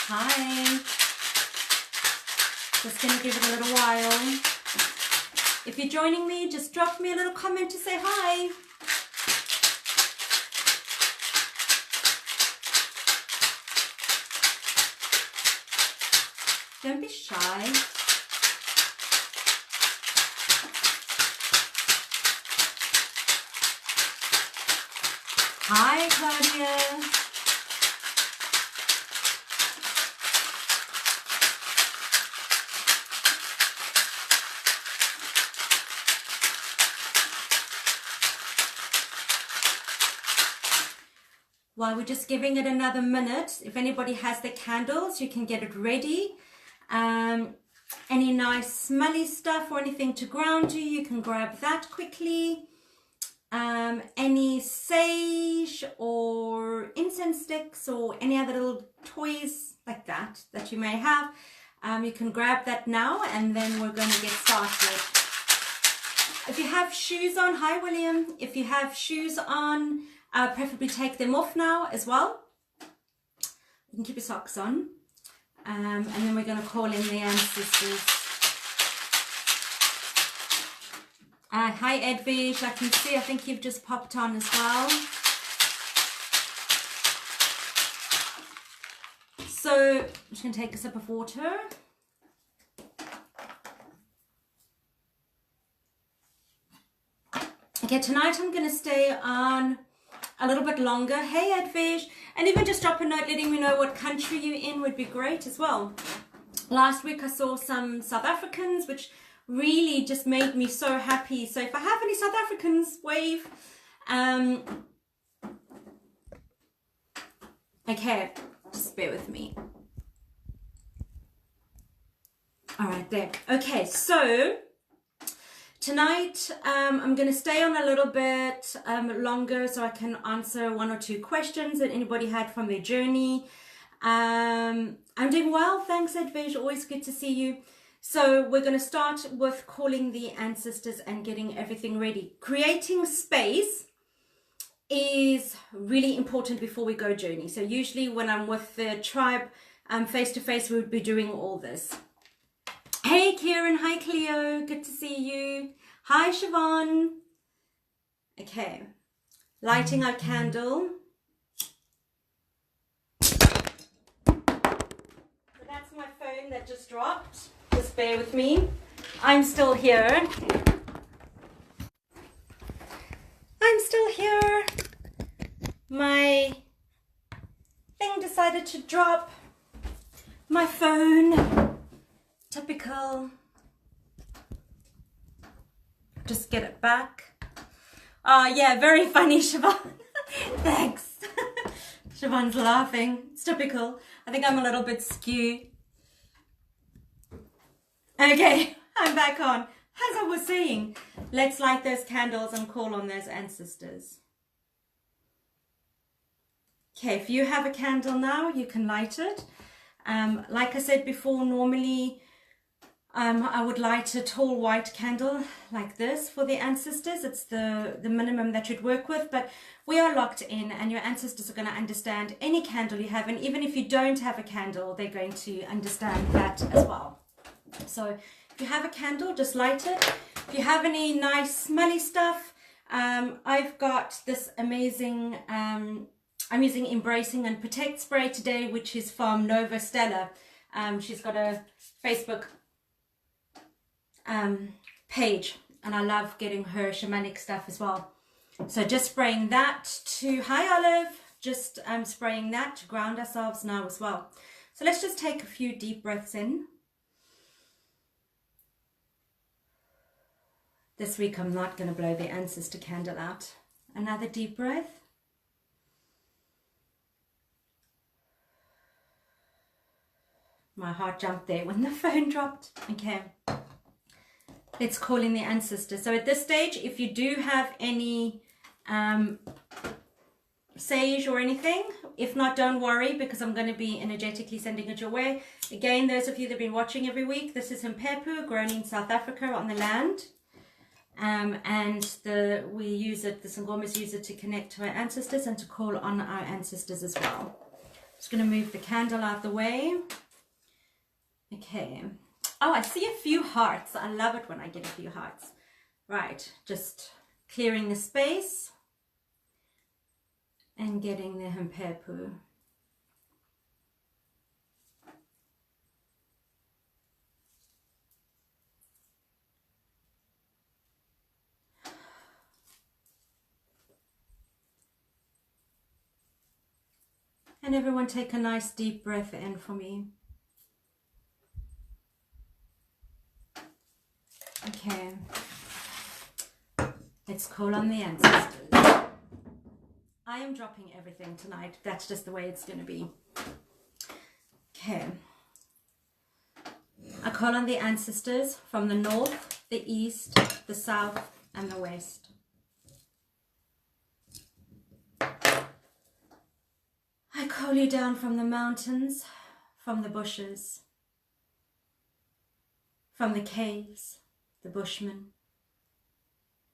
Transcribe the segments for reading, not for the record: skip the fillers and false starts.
Hi. Just going to give it a little while. If you're joining me, just drop me a little comment to say hi. Don't be shy. Hi, Claudia. While we're just giving it another minute, if anybody has their candles, you can get it ready. Any nice smelly stuff or anything to ground you, you can grab that quickly. Any sage or incense sticks or any other little toys like that you may have, you can grab that now, and then we're going to get started. If you have shoes on, hi William, if you have shoes on, preferably take them off now as well. You can keep your socks on, and then we're going to call in the ancestors. Hi Edwige, I can see, I think you've just popped on as well. So I'm just going to take a sip of water. Okay, tonight I'm going to stay on a little bit longer. Hey Edwige, and even just drop a note letting me know what country you're in would be great as well. Last week I saw some South Africans, which really just made me so happy. So if I have any South Africans, wave. Okay, just bear with me. All right, there. Okay, so tonight I'm going to stay on a little bit longer so I can answer one or two questions that anybody had from their journey. I'm doing well, thanks Edwige, always good to see you. So we're going to start with calling the ancestors and getting everything ready. Creating space is really important before we go journey. So usually when I'm with the tribe face to face, we would be doing all this. Hey Kieran, hi Cleo, good to see you. Hi Siobhan. Okay, lighting our candle. So that's my phone that just dropped. Just bear with me. I'm still here. I'm still here. My thing decided to drop. My phone. Typical. Just get it back. Yeah, very funny, Siobhan. Thanks. Siobhan's laughing. It's typical. I think I'm a little bit skewed. Okay, I'm back on. As I was saying, let's light those candles and call on those ancestors. Okay, if you have a candle now, you can light it. Like I said before, normally I would light a tall white candle like this for the ancestors. It's the minimum that you'd work with, but we are locked in and your ancestors are going to understand any candle you have, and even if you don't have a candle, they're going to understand that as well. So if you have a candle, just light it. If you have any nice smelly stuff, I've got this amazing, I'm using Embracing and Protect spray today, which is from Nova Stella. She's got a Facebook page, and I love getting her shamanic stuff as well. So just spraying that to, hi Olive, just spraying that to ground ourselves now as well. So let's just take a few deep breaths in. This week I'm not going to blow the ancestor candle out. Another deep breath. My heart jumped there when the phone dropped. Okay. Let's call in the ancestors. So at this stage, if you do have any sage or anything, if not, don't worry, because I'm going to be energetically sending it your way. Again, those of you that have been watching every week, this is Mpepu, grown in South Africa on the land. And we use it, the Sangomas use it to connect to our ancestors and to call on our ancestors as well. Just going to move the candle out the way. Okay. Oh, I see a few hearts. I love it when I get a few hearts. Right, just clearing the space and getting the hempepu. And everyone take a nice deep breath in for me. Okay. Let's call on the ancestors. I am dropping everything tonight. That's just the way it's going to be. Okay. I call on the ancestors from the north, the east, the south, and the west. I call you down from the mountains, from the bushes, from the caves, the bushmen.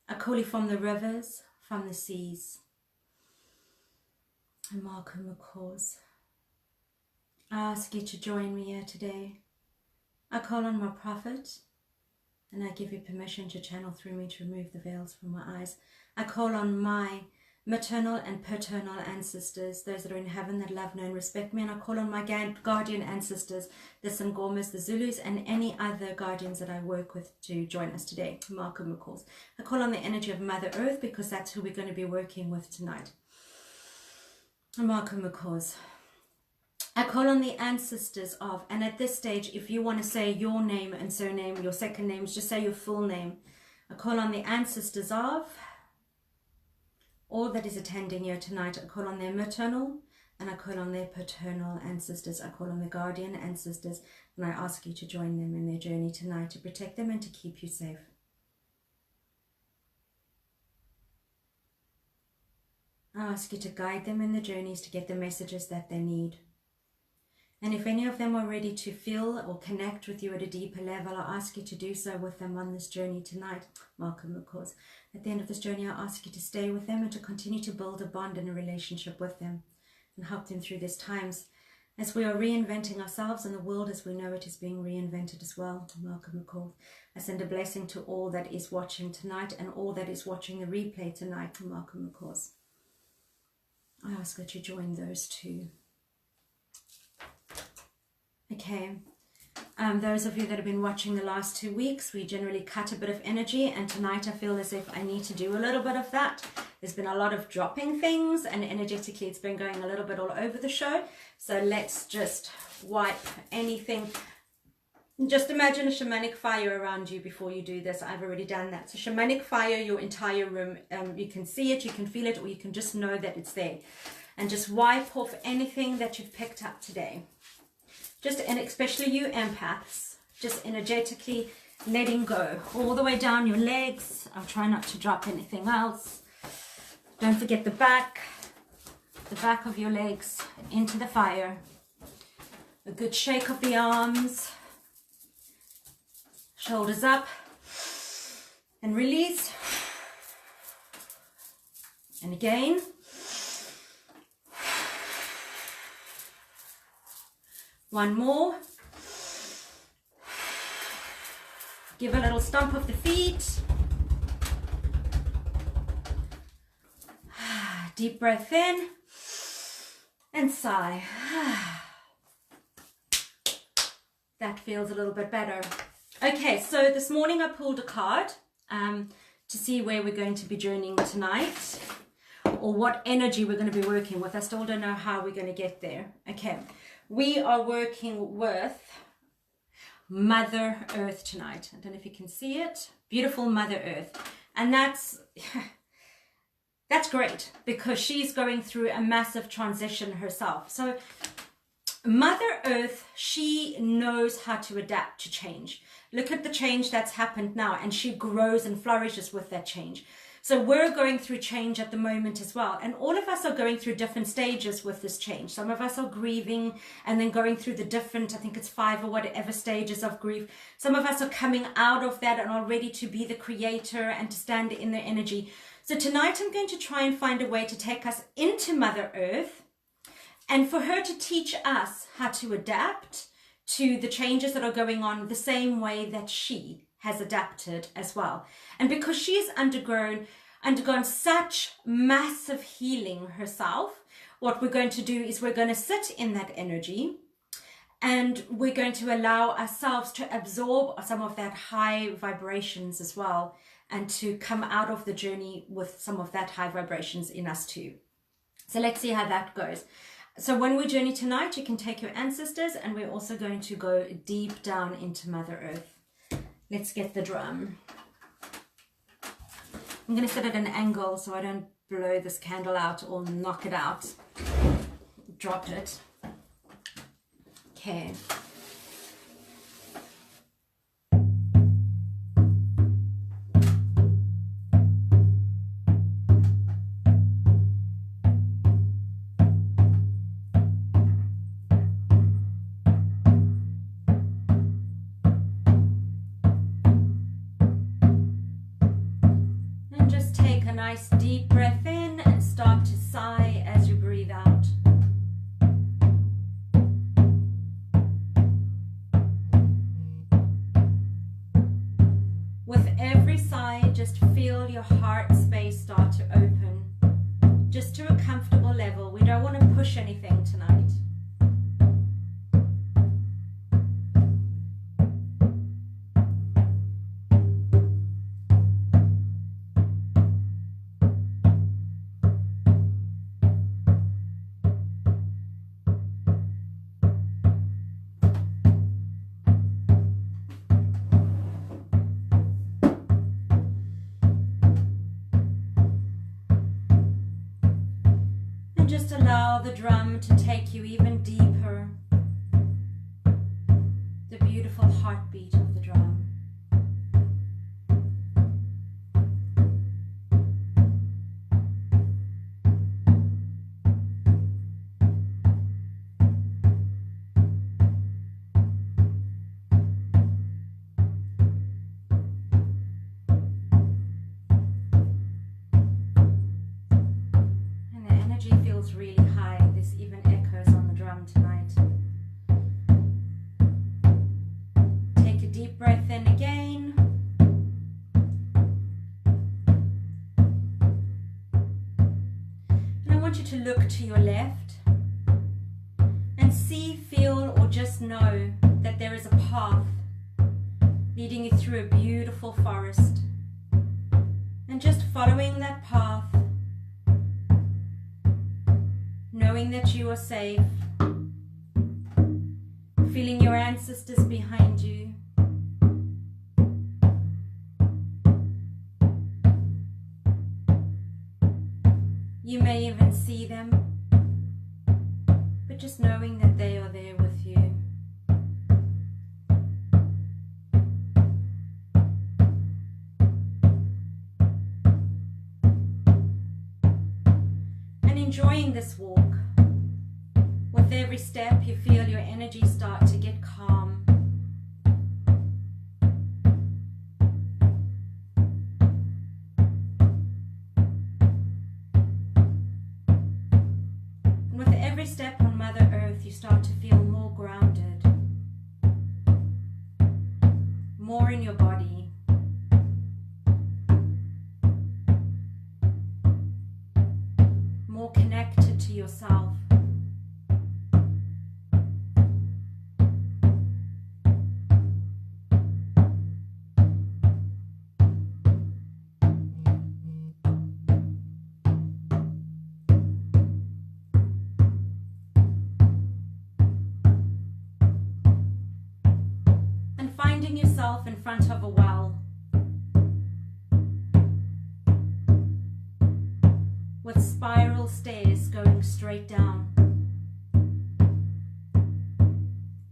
I call you from the rivers, from the seas. And Makumakos, I ask you to join me here today. I call on my prophet, and I give you permission to channel through me to remove the veils from my eyes. I call on my maternal and paternal ancestors, those that are in heaven that love, know and respect me, and I call on my guardian ancestors, the Sangomas, the Zulus, and any other guardians that I work with to join us today. Makumakos. I call on the energy of Mother Earth because that's who we're going to be working with tonight. Makumakos. I call on the ancestors of, and at this stage, if you want to say your name and surname, your second names, just say your full name. I call on the ancestors of all that is attending here tonight. I call on their maternal and I call on their paternal ancestors. I call on the guardian ancestors, and I ask you to join them in their journey tonight to protect them and to keep you safe. I ask you to guide them in the journeys to get the messages that they need. And if any of them are ready to feel or connect with you at a deeper level, I ask you to do so with them on this journey tonight. Welcome, of course. At the end of this journey, I ask you to stay with them and to continue to build a bond and a relationship with them and help them through these times as we are reinventing ourselves, and the world as we know it is being reinvented as well. Welcome, of course. I send a blessing to all that is watching tonight and all that is watching the replay tonight. Welcome, of course. I ask that you join those two. Okay, those of you that have been watching the last 2 weeks, we generally cut a bit of energy, and tonight I feel as if I need to do a little bit of that. There's been a lot of dropping things, and energetically it's been going a little bit all over the show. So let's just wipe anything. Just imagine a shamanic fire around you before you do this. I've already done that. So shamanic fire your entire room. You can see it, you can feel it, or you can just know that it's there. And just wipe off anything that you've picked up today. Just, and especially you empaths, just energetically letting go all the way down your legs. I'll try not to drop anything else. Don't forget the back of your legs into the fire. A good shake of the arms, shoulders up, and release. And again. One more. Give a little stomp of the feet. Deep breath in and sigh. That feels a little bit better. Okay, so this morning I pulled a card to see where we're going to be journeying tonight, or what energy we're going to be working with. I still don't know how we're going to get there. Okay. We are working with Mother Earth tonight. I don't know if you can see it. Beautiful Mother Earth. And that's great because she's going through a massive transition herself. So Mother Earth, she knows how to adapt to change. Look at the change that's happened now, and she grows and flourishes with that change. So we're going through change at the moment as well. And all of us are going through different stages with this change. Some of us are grieving and then going through the different, I think it's 5 or whatever stages of grief. Some of us are coming out of that and are ready to be the creator and to stand in their energy. So tonight I'm going to try and find a way to take us into Mother Earth and for her to teach us how to adapt to the changes that are going on the same way that she has adapted as well. And because she's undergone such massive healing herself, what we're going to do is we're going to sit in that energy, and we're going to allow ourselves to absorb some of that high vibrations as well, and to come out of the journey with some of that high vibrations in us too. So let's see how that goes. So when we journey tonight, you can take your ancestors, and we're also going to go deep down into Mother Earth. Let's get the drum. I'm going to sit at an angle so I don't blow this candle out or knock it out. Drop it. Okay. Nice deep breath in and start to sigh as you breathe out. With every sigh, just feel your heart space start to open, just to a comfortable level. We don't want to push anything tonight. Just allow the drum to take you even deeper. The beautiful heartbeat of the drum. Really high. This even echoes on the drum tonight. Take a deep breath in again. And I want you to look to your left and see, feel, or just know that there is a path leading you through a beautiful forest. And just following that path, knowing that you are safe, feeling your ancestors behind you. You may even see them, but just knowing that they are there with you. And enjoying this walk. With every step, you feel your energy start to get calm. And with every step on Mother Earth, you start to feel more grounded, more in your body. More connected to yourself. In front of a well with spiral stairs going straight down.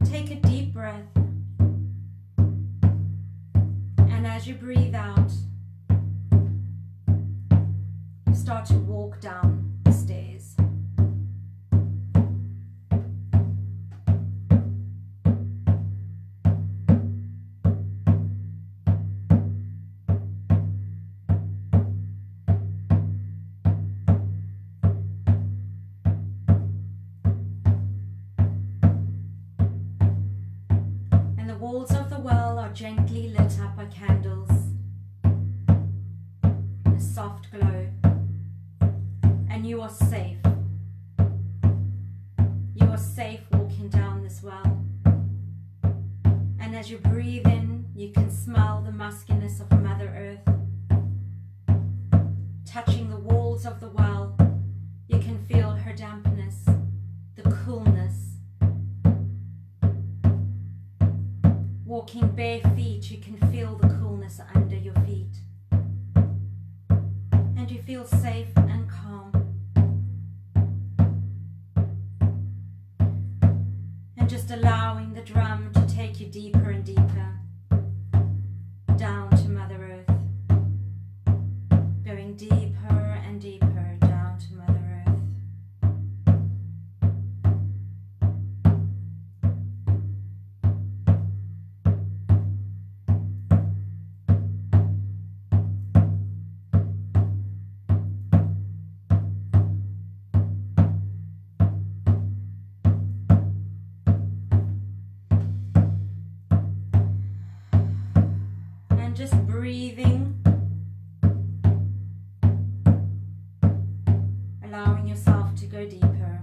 Take a deep breath, and as you breathe out, start to walk down the stairs. are gently lit up by candles, a soft glow, and you are safe. You are safe walking down this well. And as you breathe in, you can smell the muskiness of Mother Earth. Touching the walls of the well, you can feel her dampness, the coolness. Walking bare feet, you can feel the coolness under your feet. And you feel safe and calm. And just allowing the drum to take you deeper and deeper down to Mother Earth. Going deeper and deeper down to Mother Earth. Just breathing, allowing yourself to go deeper.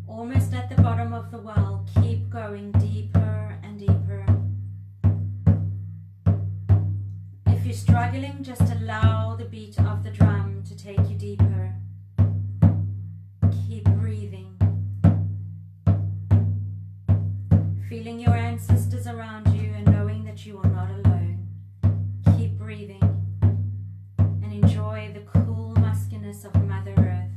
Almost at the bottom of the well, keep going deeper and deeper. If you're struggling, just allow the beat of the drum to take you deeper. Keep breathing. Feeling your ancestors around you and knowing that you are not alone. Keep breathing and enjoy the cool muskiness of Mother Earth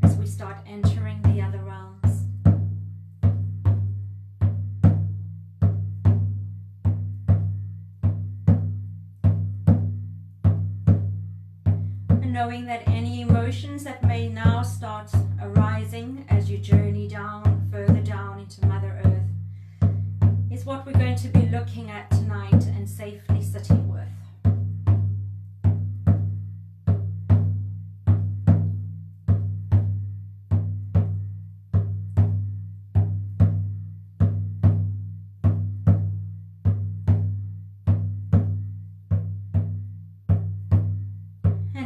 as we start entering the other realms. And knowing that any emotions that may now start arising as you journey down, further down into Mother Earth, is what we're going to be looking at tonight and safely sitting with.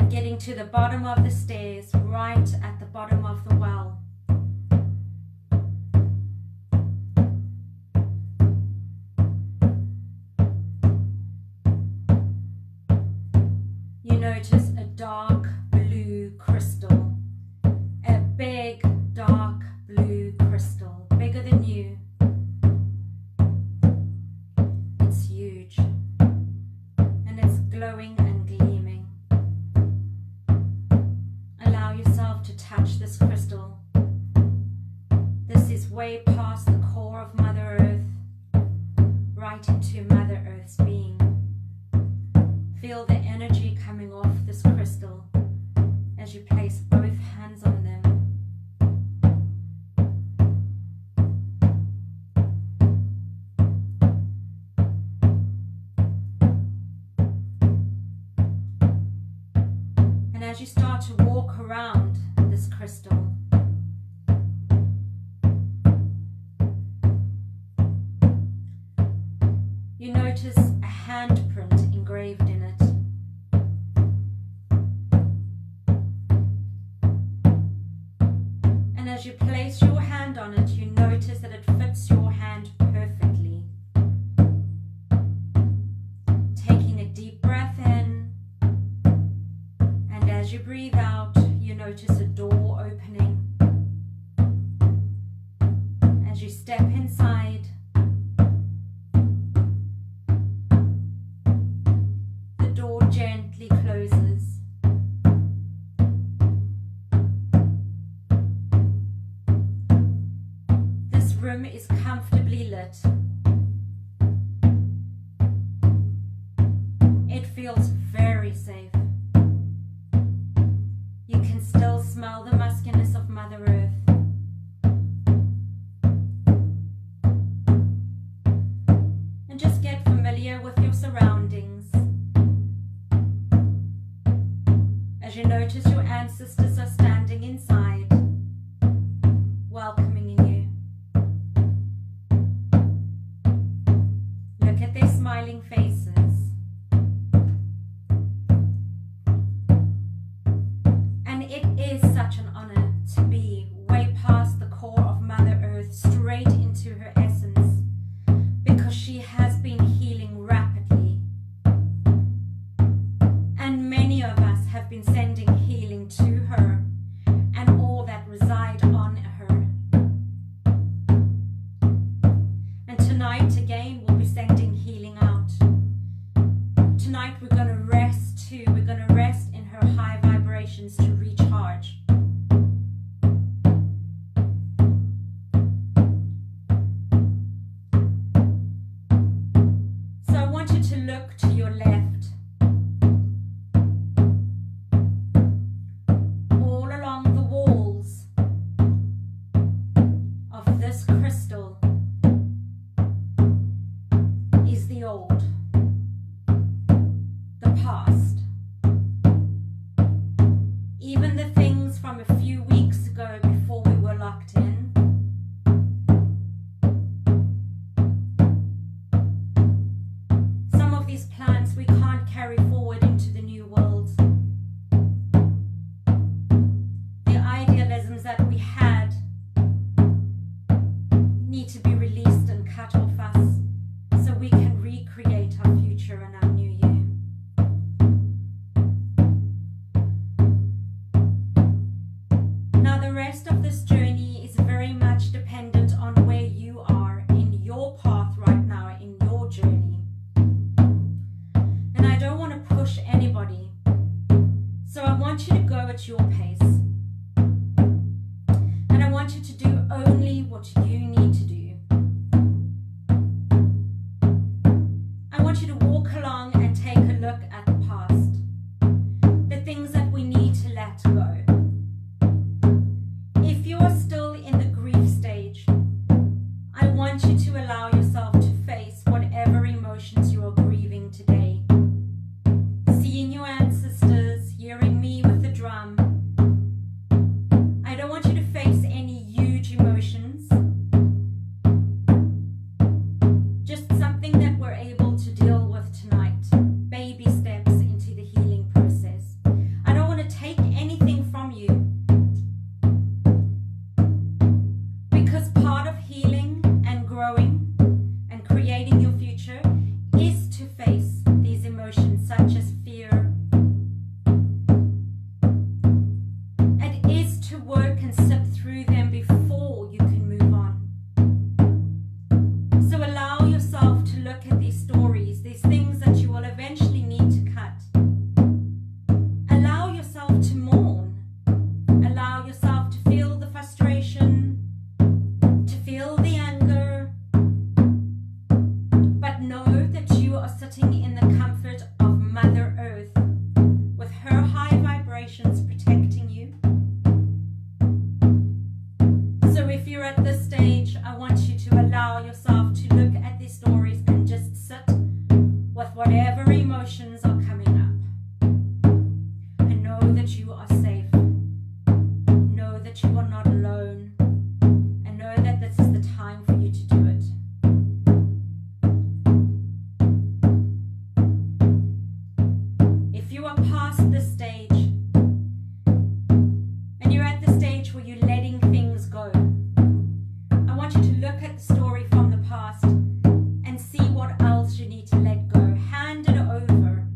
Getting to the bottom of the stairs, right at the bottom of the well. You notice a dark blue crystal, a big dark blue crystal, bigger than you. It's huge and it's glowing and gleaming. To touch this crystal. This is way past the core of Mother Earth, right into Mother Earth's being. Feel the energy coming off this crystal as you place both hands on them. And as you start to walk around this crystal, you notice a handprint engraved in it. And as you place your hand on it, you notice that it fits your hand perfectly. Taking a deep breath in, and as you breathe out, you notice a door opening. As you step inside, the door gently closes. This room is comfortably lit. It feels very safe. You can still smell the muskiness of Mother Earth. ancestors are standing inside, welcoming you. Look at their smiling faces. And it is such an honor to be way past the core of Mother Earth, straight into her essence, because she has been healing rapidly. And many of us have been sending healing to her and all that reside on her. And tonight again we'll be sending healing out. Tonight we're going to rest too. We're going to rest in her high vibrations to recharge. So I want you to look to your left. All along the walls of this crystal is the old, the past, even the things from a few weeks ago before we were locked in. Some of these plans we can't carry forward into the new world. The idealisms that we had need to be released and cut off us so we can recreate our future and our new year. Now the rest of this journey is very much dependent on where you are in your path right now, in your journey. And I don't want to push anybody, so I want you to go at your pace. And I want you to do only what you need to do. I want you to walk along and take a look at the past, the things that we need to let go. If you are still in the grief stage, I want you to allow yourself to face whatever emotions you are grieving today. Seeing your ancestors, hearing me with the drum. I don't want you to face any huge emotions. Just something that we're able to deal with tonight. Baby steps into the healing process. I don't want to take anything from you, because part of healing and growing and creating your future is to face these emotions such as fear. It is to work and sit through them before you can move on. So allow yourself to look at these stories, these things that you will eventually need to cut. Allow yourself to mourn. Allow yourself to feel the frustration, to feel the anger, but know that you are sitting in the comfort of Mother Earth with her high vibrations protecting you. So if you're at this stage, I want you to allow yourself to look at these stories and just sit with whatever emotions are coming up. And know that you are safe. Know that you are not alone. And know that this is the time for you to do it. If you are past this stage, and you're at the stage where you're letting things go, I want you to look at the story from the past and see what else you need to let go. Hand it over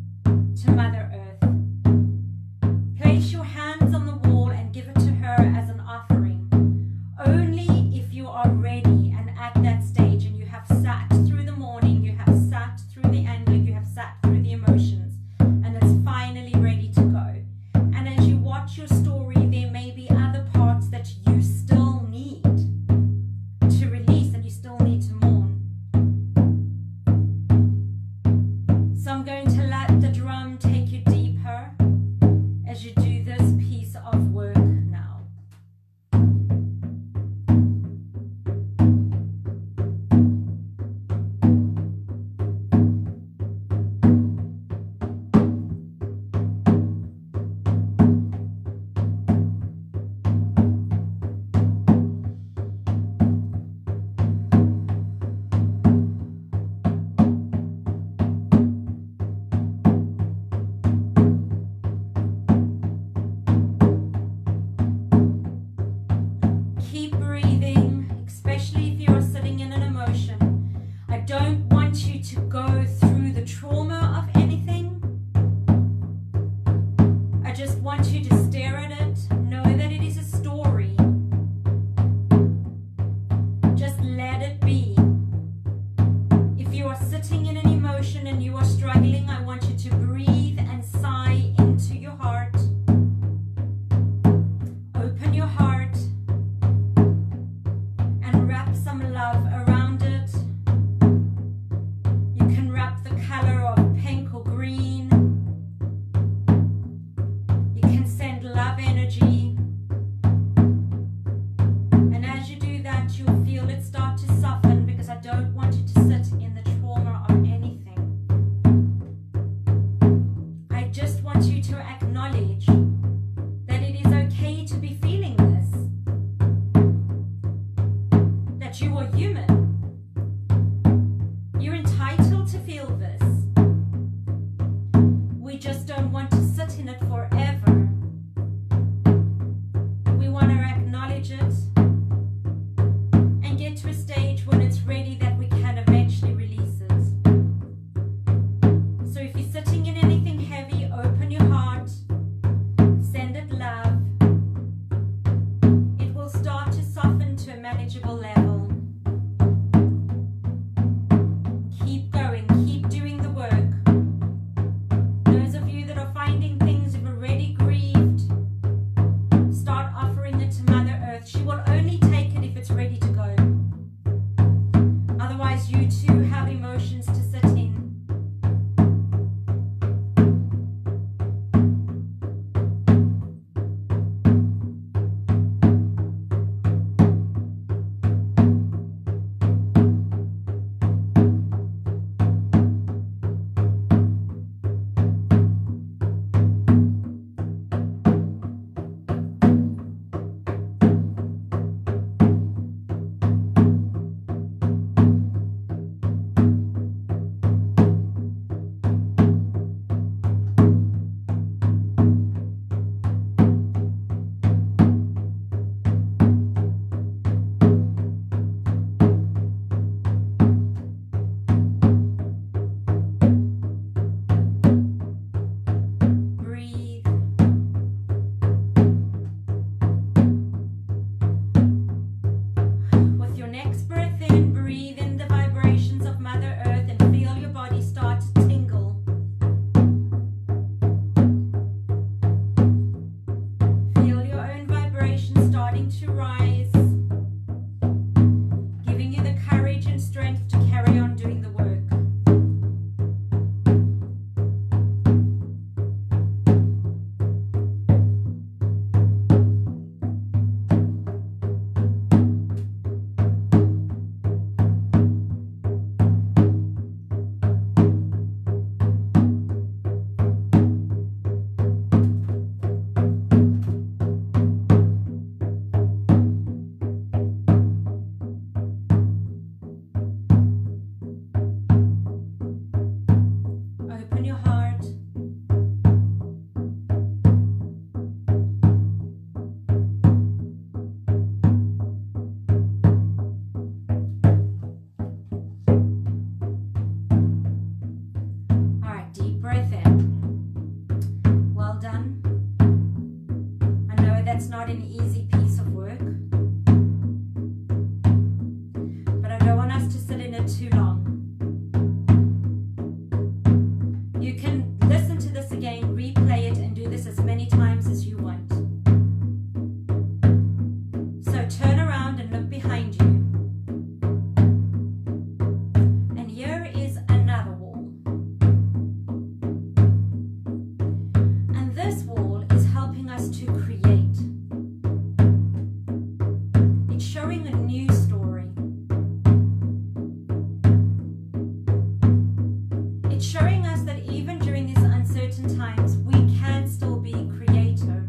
it's showing us that even during these uncertain times, we can still be creator.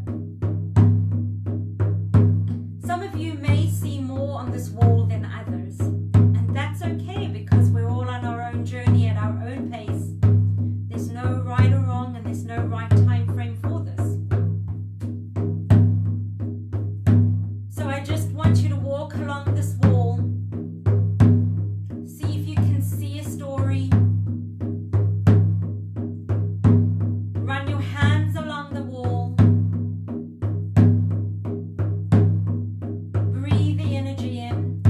Some of you may see more on this wall than others, and that's okay because we're all on our own journey at our own pace. There's no right or wrong, and there's no right time frame for this. So I just want you to walk along this wall. See if you can see a story. Run your hands along the wall. Breathe the energy in.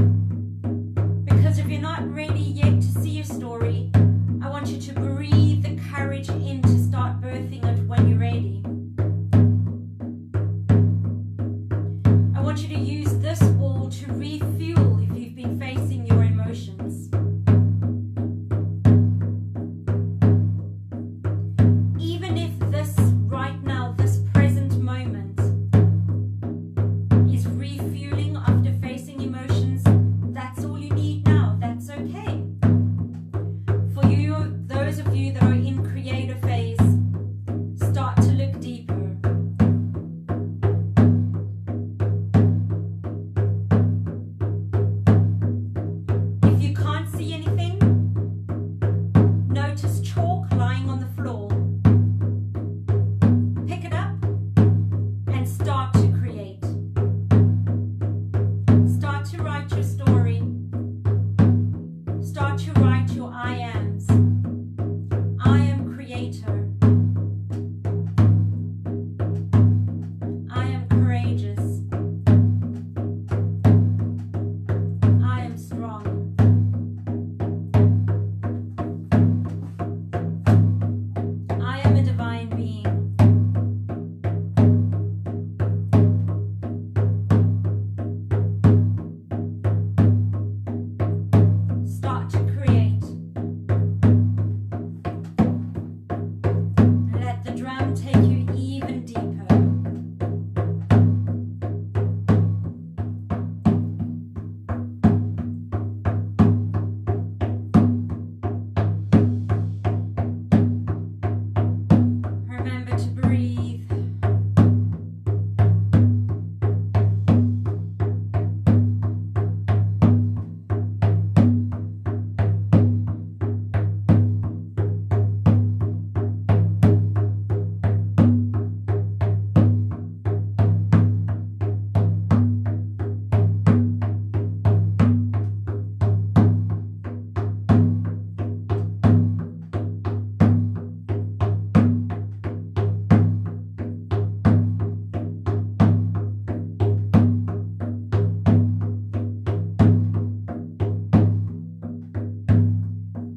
Because if you're not ready yet to see your story, I want you to breathe the courage in to start birthing it when you're ready. I want you to use this wall to refuel if you've been facing your emotions. Even if this right now, this present moment is refueling after facing emotions, that's all you need now. That's okay. For you, those of you that are in creative phase, start to look deeper. If you can't see anything, notice chalk lying on the floor. Pick it up and start to create. Start to write your story. Start to write your I ams. I am creator. I am courageous. I am strong. I am a divine being. Start to create. Let the drum take you even deeper. Remember to breathe.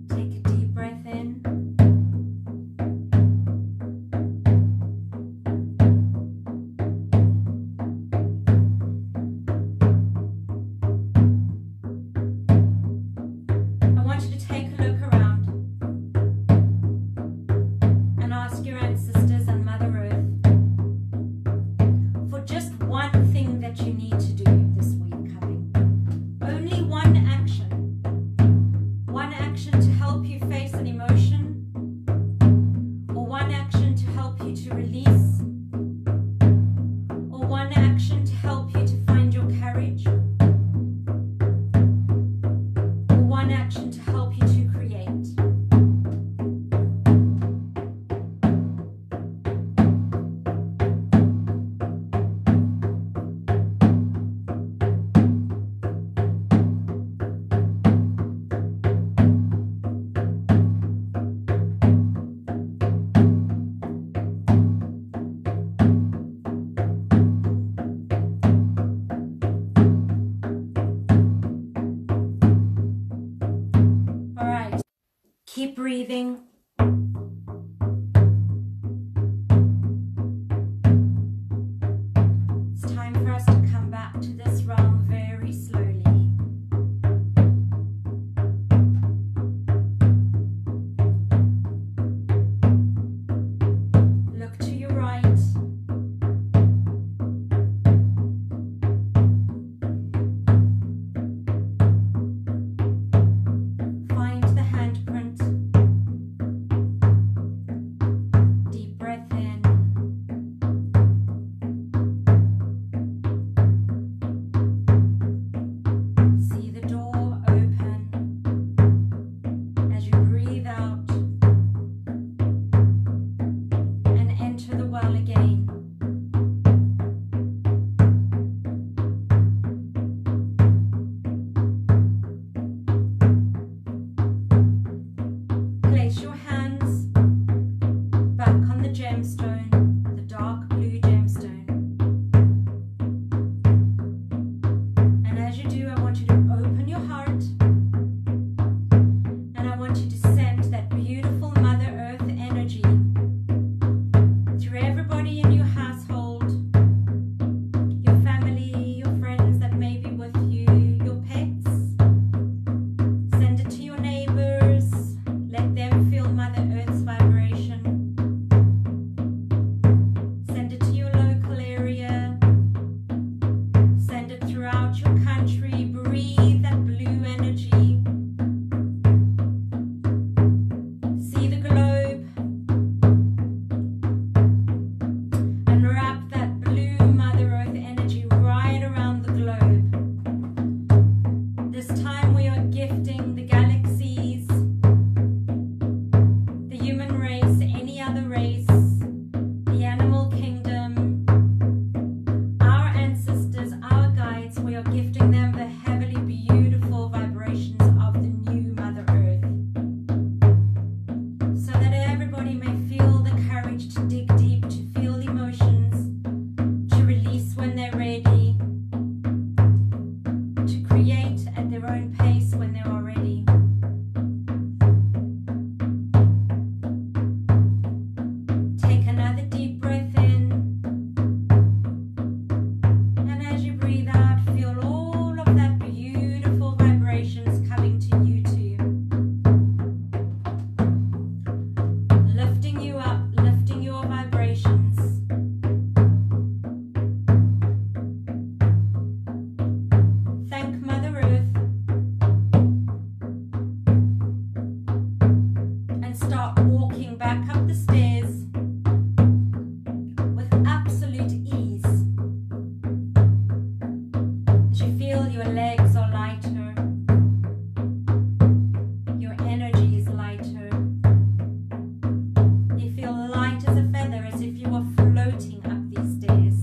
Take a deep breath in. I want you to take a look around and ask your ancestors and Mother Earth for just one thing that you need to do this week coming. Only one action. One action to help you face an emotion, or one action to help you to release, or one action to help you to find your courage, or one action to help you to create. All right, keep breathing. It's time for us to come back to this realm very slowly. Look to your right. Find the handprint. start walking back up the stairs with absolute ease. As you feel your legs are lighter, your energy is lighter. You feel light as a feather, as if you are floating up these stairs.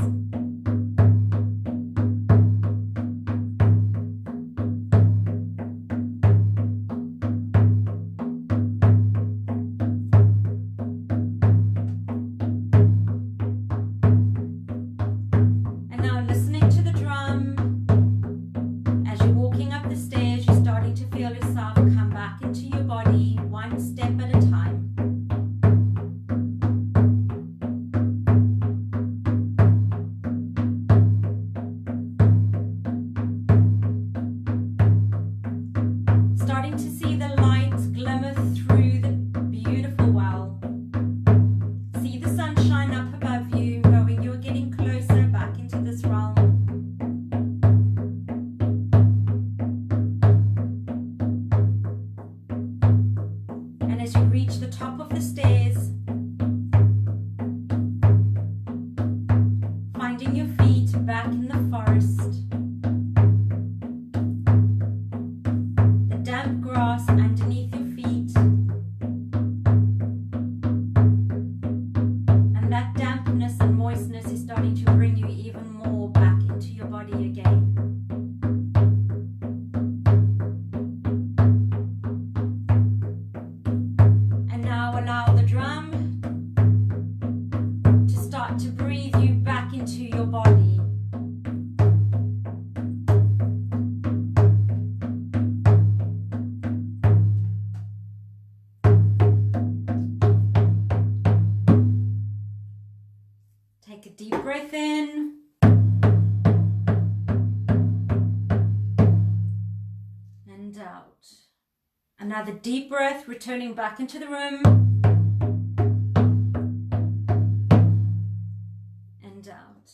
Take a deep breath in. And out. Another deep breath, returning back into the room. And out.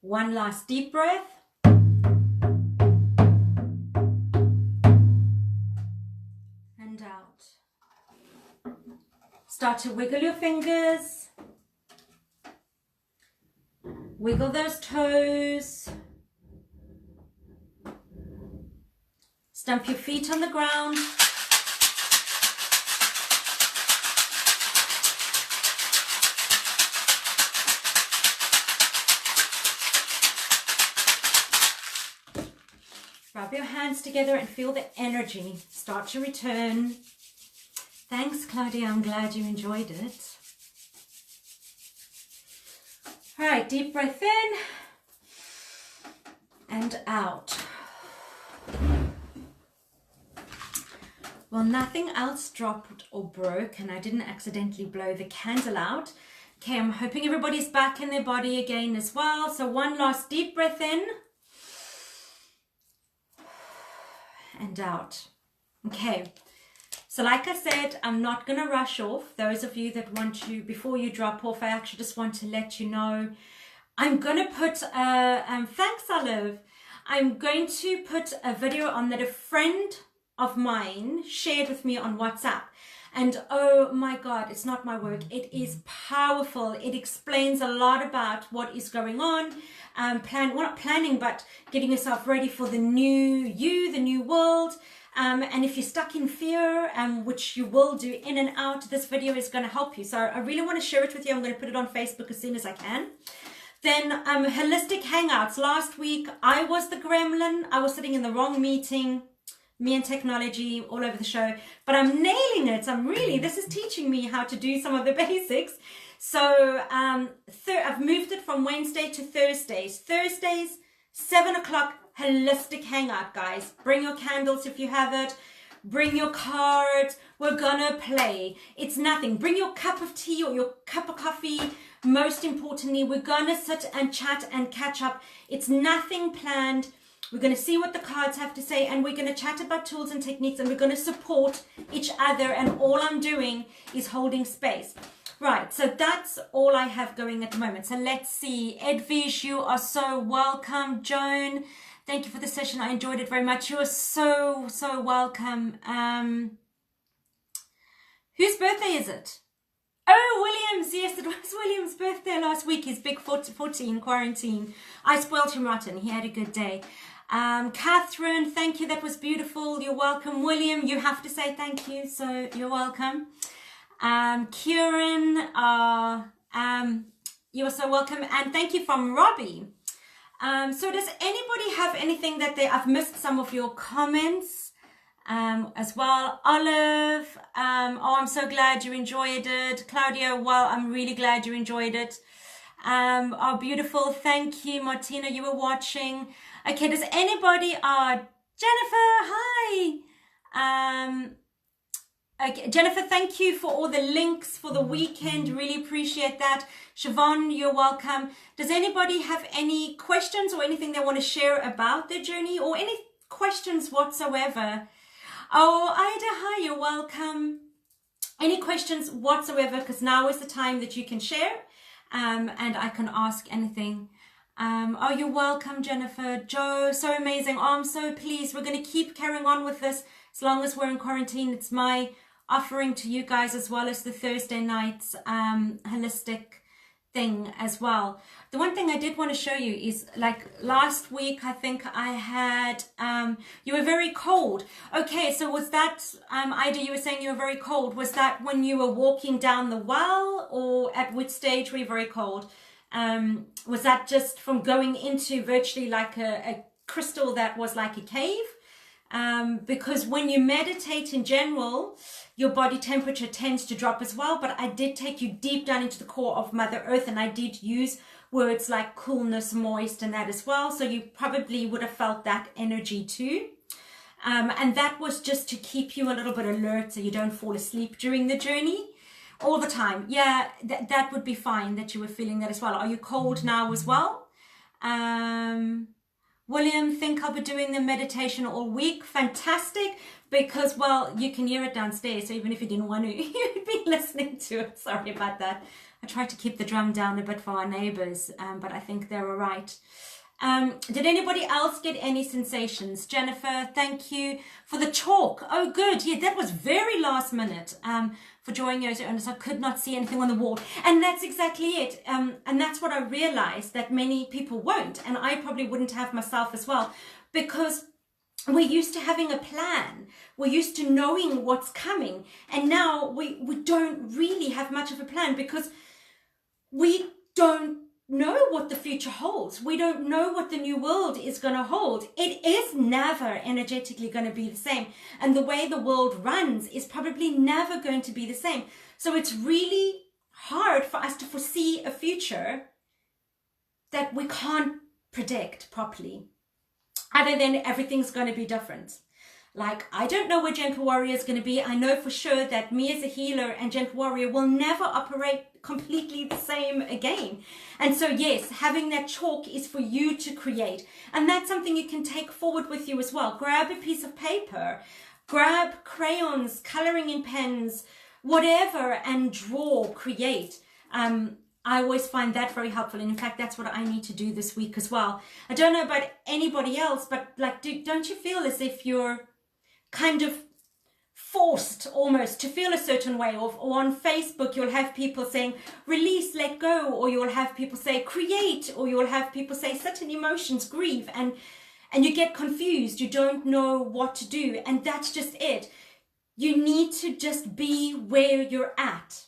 One last deep breath. And out. Start to wiggle your fingers. Wiggle those toes. Stamp your feet on the ground. Rub your hands together and feel the energy start to return. Thanks, Claudia. I'm glad you enjoyed it. All right, deep breath in and out. Well, nothing else dropped or broke, and I didn't accidentally blow the candle out. Okay, I'm hoping everybody's back in their body again as well. So one last deep breath in and out. Okay. So like I said, I'm not going to rush off. Those of you that want to, before you drop off, I actually just want to let you know, I'm going to put, thanks Olive, I'm going to put a video on that a friend of mine shared with me on WhatsApp. And oh my God, it's not my work. It is powerful. It explains a lot about what is going on. Well, not planning, but getting yourself ready for the new you, the new world. And if you're stuck in fear, which you will do in and out, this video is going to help you. So I really want to share it with you. I'm going to put it on Facebook as soon as I can. Then holistic hangouts. Last week, I was the gremlin. I was sitting in the wrong meeting. Me and technology all over the show. But I'm nailing it. This is teaching me how to do some of the basics. So I've moved it from Wednesday to Thursdays. Thursdays, 7 o'clock. Holistic hangout, guys. Bring your candles if you have it. Bring your cards. We're gonna play. It's nothing. Bring your cup of tea or your cup of coffee. Most importantly, we're gonna sit and chat and catch up. It's nothing planned. We're gonna see what the cards have to say, and we're gonna chat about tools and techniques, and we're gonna support each other, and all I'm doing is holding space. Right, so that's all I have going at the moment. So let's see. Edvish, you are so welcome. Joan, thank you for the session. I enjoyed it very much. You are so welcome. Whose birthday is it? Oh, William's. Yes, it was William's birthday last week. His big 40 in quarantine. I spoiled him rotten. He had a good day. Catherine, thank you. That was beautiful. You're welcome. William, you have to say thank you. So you're welcome. Kieran, you're so welcome. And thank you from Robbie. So does anybody have anything that I've missed some of your comments as well. Olive, oh, I'm so glad you enjoyed it. Claudia, well, I'm really glad you enjoyed it. Oh, beautiful. Thank you. Martina, you were watching. Okay, does anybody, Jennifer, hi. Okay, Jennifer, thank you for all the links for the weekend. Really appreciate that. Siobhan, you're welcome. Does anybody have any questions or anything they want to share about their journey or any questions whatsoever? Oh, Ida, hi, you're welcome. Any questions whatsoever, because now is the time that you can share and I can ask anything. Oh, you're welcome, Jennifer. Joe, so amazing. Oh, I'm so pleased. We're going to keep carrying on with this as long as we're in quarantine. It's my offering to you guys as well as the Thursday nights holistic thing as well. The one thing I did want to show you is, like last week, I think I had, you were very cold. Okay, so was that, Ida, you were saying you were very cold. Was that when you were walking down the well, or at which stage were you very cold? Was that just from going into virtually like a crystal that was like a cave? Because when you meditate in general, your body temperature tends to drop as well. But I did take you deep down into the core of Mother Earth, and I did use words like coolness, moist, and that as well. So you probably would have felt that energy too. And that was just to keep you a little bit alert so you don't fall asleep during the journey all the time. Yeah, that would be fine that you were feeling that as well. Are you cold now as well? William, think I'll be doing the meditation all week. Fantastic, because, well, you can hear it downstairs, so even if you didn't want to, you'd be listening to it. Sorry about that. I tried to keep the drum down a bit for our neighbors, but I think they're all right. Did anybody else get any sensations? Jennifer, thank you for the chalk. Oh, good. Yeah, that was very last minute for drawing your own. I could not see anything on the wall. And that's exactly it. And that's what I realized that many people won't. And I probably wouldn't have myself as well, because we're used to having a plan. We're used to knowing what's coming. And now we don't really have much of a plan, because we don't know what the future holds. We don't know what the new world is going to hold. It is never energetically going to be the same. And the way the world runs is probably never going to be the same. So it's really hard for us to foresee a future that we can't predict properly, other than everything's going to be different. Like, I don't know where Gentle Warrior is going to be. I know for sure that me as a healer and Gentle Warrior will never operate completely the same again. And so, yes, having that chalk is for you to create. And that's something you can take forward with you as well. Grab a piece of paper, grab crayons, coloring in pens, whatever, and draw, create. I always find that very helpful. And in fact, that's what I need to do this week as well. I don't know about anybody else, but like, don't you feel as if you're kind of forced almost to feel a certain way? Or on Facebook, you'll have people saying, release, let go. Or you'll have people say, create. Or you'll have people say, certain emotions, grieve. And you get confused. You don't know what to do. And that's just it. You need to just be where you're at.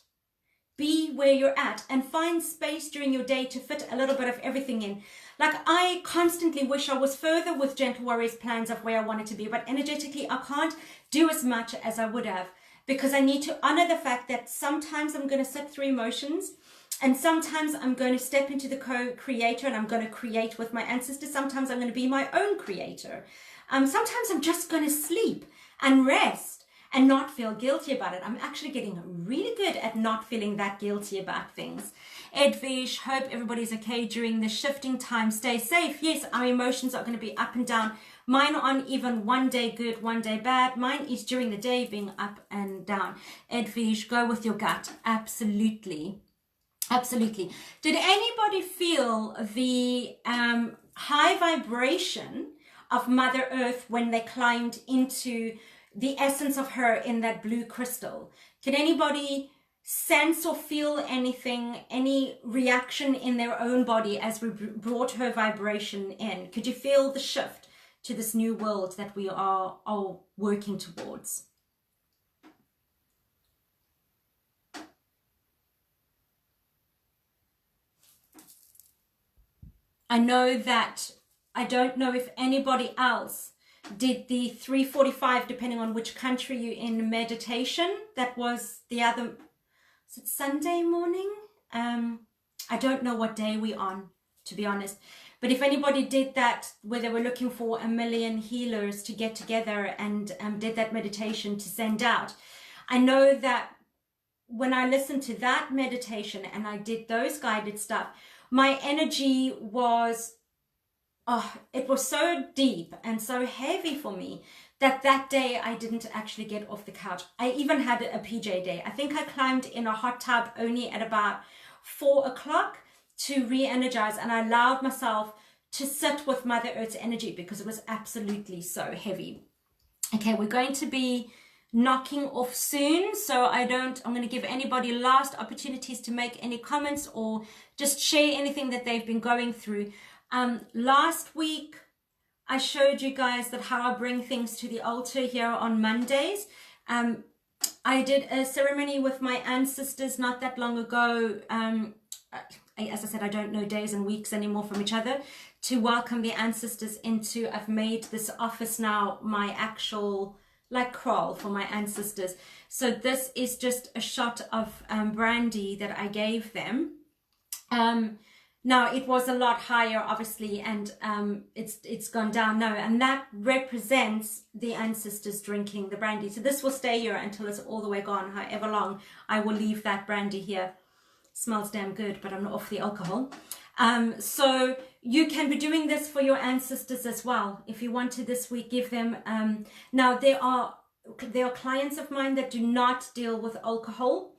Be where you're at and find space during your day to fit a little bit of everything in. Like, I constantly wish I was further with Gentle Warrior's plans of where I wanted to be, but energetically I can't do as much as I would have, because I need to honor the fact that sometimes I'm going to sit through emotions, and sometimes I'm going to step into the co-creator and I'm going to create with my ancestors. Sometimes I'm going to be my own creator. Sometimes I'm just going to sleep and rest and not feel guilty about it. I'm actually getting really good at not feeling that guilty about things. Edvish, hope everybody's okay during the shifting time. Stay safe. Yes, our emotions are going to be up and down. Mine are on even one day good, one day bad. Mine is during the day being up and down. Edvish, go with your gut. Absolutely. Absolutely. Did anybody feel the high vibration of Mother Earth when they climbed into the essence of her in that blue crystal. Can anybody sense or feel anything, any reaction in their own body as we brought her vibration in? Could you feel the shift to this new world that we are working towards? I know that, I don't know if anybody else did the 3:45, depending on which country you're in, meditation. That was the other, is it Sunday morning? I don't know what day we're on, to be honest. But if anybody did that, where they were looking for 1 million healers to get together and did that meditation to send out, I know that when I listened to that meditation and I did those guided stuff, my energy was, it was so deep and so heavy for me that day I didn't actually get off the couch. I even had a PJ day. I think I climbed in a hot tub only at about 4 o'clock to re-energize, and I allowed myself to sit with Mother Earth's energy because it was absolutely so heavy. Okay, we're going to be knocking off soon, so I'm going to give anybody last opportunities to make any comments or just share anything that they've been going through. Last week I showed you guys that how I bring things to the altar here on Mondays. I did a ceremony with my ancestors not that long ago. As I said, I don't know days and weeks anymore from each other, to welcome the ancestors into, I've made this office now my actual like kraal for my ancestors. So this is just a shot of brandy that I gave them. Now it was a lot higher obviously, and it's gone down now, and that represents the ancestors drinking the brandy. So this will stay here until it's all the way gone, however long I will leave that brandy here. Smells damn good, but I'm not off the alcohol. So you can be doing this for your ancestors as well. If you want to this week, give them, now there are clients of mine that do not deal with alcohol,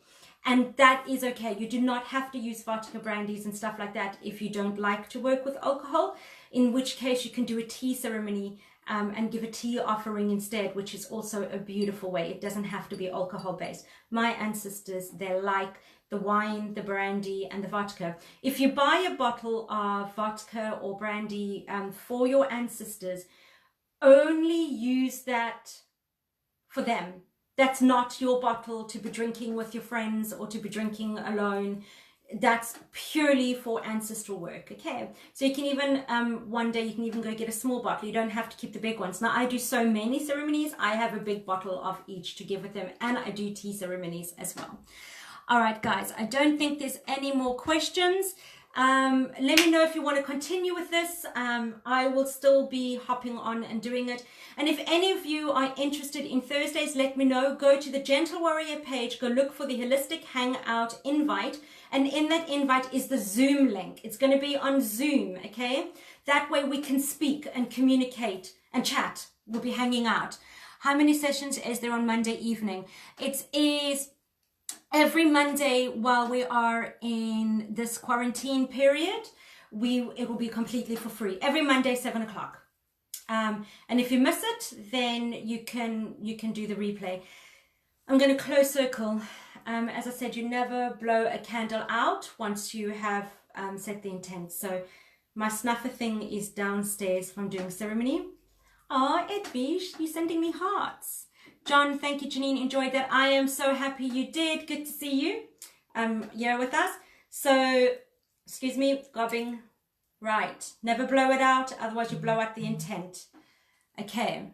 and that is okay. You do not have to use vodka brandies and stuff like that if you don't like to work with alcohol, in which case you can do a tea ceremony and give a tea offering instead, which is also a beautiful way. It doesn't have to be alcohol based. My ancestors, they like the wine, the brandy, and the vodka. If you buy a bottle of vodka or brandy for your ancestors, only use that for them. That's not your bottle to be drinking with your friends or to be drinking alone. That's purely for ancestral work, okay? So you can even, one day you can even go get a small bottle. You don't have to keep the big ones. Now I do so many ceremonies, I have a big bottle of each to give with them, and I do tea ceremonies as well. All right, guys, I don't think there's any more questions. Let me know if you want to continue with this. I will still be hopping on and doing it. And if any of you are interested in Thursdays, let me know. Go to the Gentle Warrior page, go look for the Holistic Hangout invite. And in that invite is the Zoom link. It's going to be on Zoom, okay? That way we can speak and communicate and chat. We'll be hanging out. How many sessions is there on Monday evening? It is every Monday while we are in this quarantine period. It will be completely for free. Every Monday, 7 o'clock. And if you miss it, then you can do the replay. I'm going to close circle. As I said, you never blow a candle out once you have set the intent. So my snuffer thing is downstairs from doing ceremony. Oh, Edvish, you're sending me hearts. John, thank you, Janine. Enjoyed that. I am so happy you did. Good to see you here with us. So, excuse me, gobbing. Right. Never blow it out, otherwise you blow out the intent. Okay.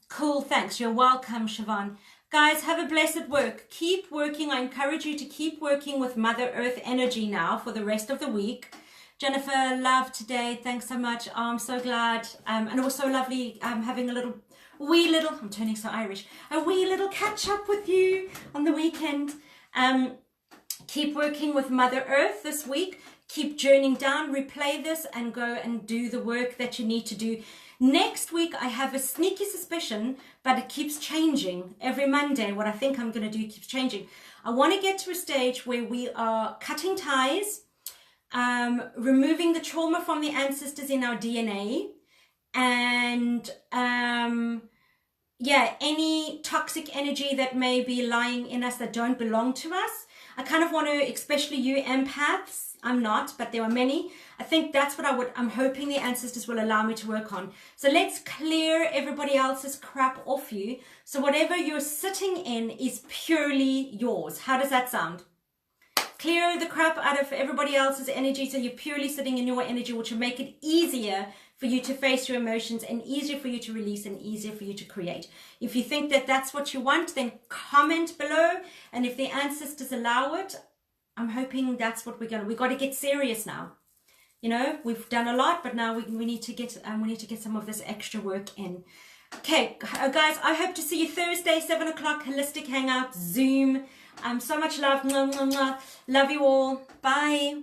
Cool, thanks. You're welcome, Siobhan. Guys, have a blessed work. Keep working. I encourage you to keep working with Mother Earth energy now for the rest of the week. Jennifer, love today. Thanks so much. Oh, I'm so glad. And it was so lovely having a wee little, I'm turning so Irish, a wee little catch up with you on the weekend. Keep working with Mother Earth this week. Keep journeying down, replay this, and go and do the work that you need to do. Next week, I have a sneaky suspicion, but it keeps changing. Every Monday, what I think I'm going to do keeps changing. I want to get to a stage where we are cutting ties, removing the trauma from the ancestors in our DNA, and yeah, any toxic energy that may be lying in us that don't belong to us. I kind of want to, especially you empaths, I'm not, but there are many. I think that's what I'm hoping the ancestors will allow me to work on. So let's clear everybody else's crap off you. So whatever you're sitting in is purely yours. How does that sound? Clear the crap out of everybody else's energy so you're purely sitting in your energy, which will make it easier for you to face your emotions and easier for you to release and easier for you to create. If you think that that's what you want, then comment below. And if the ancestors allow it, I'm hoping that's what we got to get serious now. You know, we've done a lot, but now we need to get some of this extra work in. Okay, guys, I hope to see you Thursday, 7 o'clock, Holistic Hangout, Zoom. So much love. Mwah, mwah, mwah. Love you all. Bye.